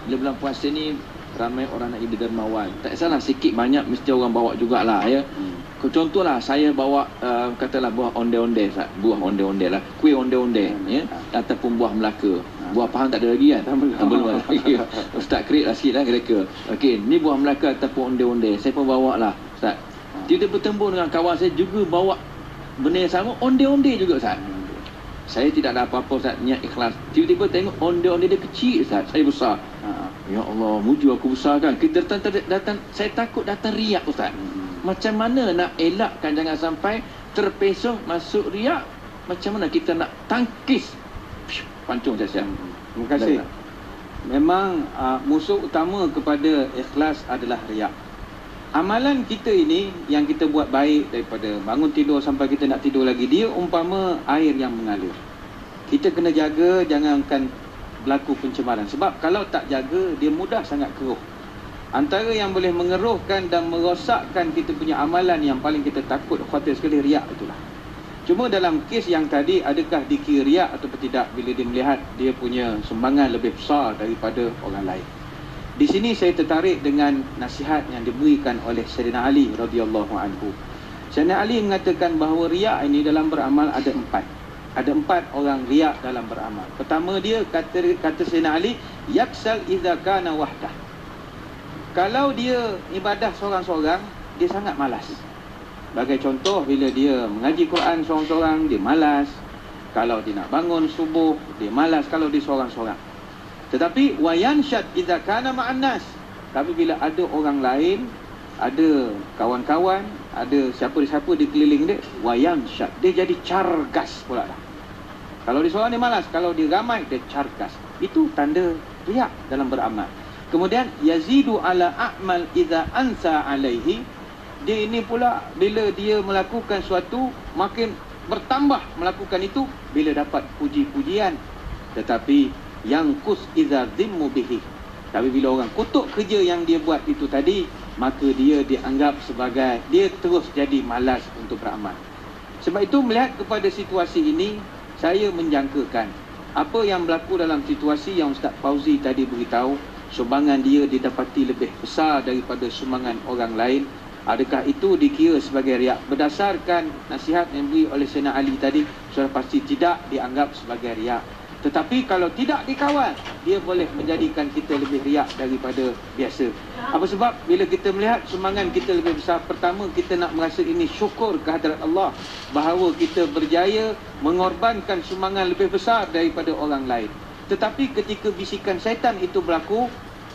bila bulan puasa ni ramai orang nak jadi dermawan. Tak salah, sikit banyak mesti orang bawa jugalah ya. Contohlah saya bawa katalah buah onde-onde, buah onde-onde lah, kuih onde-onde ya, ataupun buah Melaka. Buah Pahang tak ada lagi kan? Belum lagi. Ustaz create lah sikit lah kira-kira. Okey, ni buah Melaka ataupun onde-onde. Saya pun bawa lah Ustaz. Dia bertemu dengan kawan saya juga bawa benda yang sama, onde-onde juga Ustaz. Saya tidak ada apa-apa Ustaz, niat ikhlas. Tiba-tiba tengok onde-onde dia kecil Ustaz, saya besar. Ya Allah, muju aku besar kan. Kita datang, saya takut datang riak Ustaz. Macam mana nak elakkan jangan sampai terpesong masuk riak? Macam mana kita nak tangkis? Pancung saya. Terima kasih. Memang musuh utama kepada ikhlas adalah riak. Amalan kita ini yang kita buat baik daripada bangun tidur sampai kita nak tidur lagi, dia umpama air yang mengalir. Kita kena jaga jangankan berlaku pencemaran. Sebab kalau tak jaga, dia mudah sangat keruh. Antara yang boleh mengeruhkan dan merosakkan kita punya amalan yang paling kita takut, khawatir sekali, riak itulah. Cuma dalam kes yang tadi, adakah dikira riak atau tidak bila dia melihat dia punya sumbangan lebih besar daripada orang lain? Di sini saya tertarik dengan nasihat yang diberikan oleh Sayyidina Ali radhiyallahu anhu. Sayyidina Ali mengatakan bahawa riak ini dalam beramal ada 4. Ada 4 orang riak dalam beramal. Pertama dia kata Sayyidina Ali, yaksal idza kana wahdah. Kalau dia ibadah seorang-seorang, dia sangat malas. Sebagai contoh, bila dia mengaji Quran seorang-seorang, dia malas. Kalau dia nak bangun subuh, dia malas kalau dia seorang-seorang. Tetapi wayanshad idza kana ma'an nas. Tapi bila ada orang lain, ada kawan-kawan, ada siapa-siapa di keliling dia, wayanshad, dia jadi cargas pula dah. Kalau dia seorang dia malas, kalau dia ramai dia cargas. Itu tanda riak dalam beramal. Kemudian yazidu ala a'mal idza ansa alaihi. Dia ini pula bila dia melakukan suatu makin bertambah melakukan itu bila dapat puji-pujian. Tetapi yang kus idza dhimmu bihi. Tapi bila orang kutuk kerja yang dia buat itu tadi, maka dia dianggap sebagai dia terus jadi malas untuk beramal. Sebab itu melihat kepada situasi ini, saya menjangkakan apa yang berlaku dalam situasi yang Ustaz Fauzi tadi beritahu, sumbangan dia didapati lebih besar daripada sumbangan orang lain. Adakah itu dikira sebagai riak? Berdasarkan nasihat yang diberi oleh Sayyidina Ali tadi, sudah pasti tidak dianggap sebagai riak. Tetapi kalau tidak dikawal, dia boleh menjadikan kita lebih riak daripada biasa. Apa sebab? Bila kita melihat sumbangan kita lebih besar, pertama kita nak merasa ini syukur kehadrat Allah bahawa kita berjaya mengorbankan sumbangan lebih besar daripada orang lain. Tetapi ketika bisikan syaitan itu berlaku,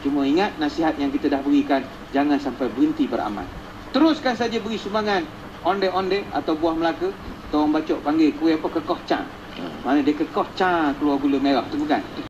cuma ingat nasihat yang kita dah berikan, jangan sampai berhenti beramal. Teruskan saja beri sumbangan onde-onde atau buah Melaka, atau orang Bacok panggil kuih apa, kekoh cang. Mana dia kekoh cang keluar gula merah tu bukan?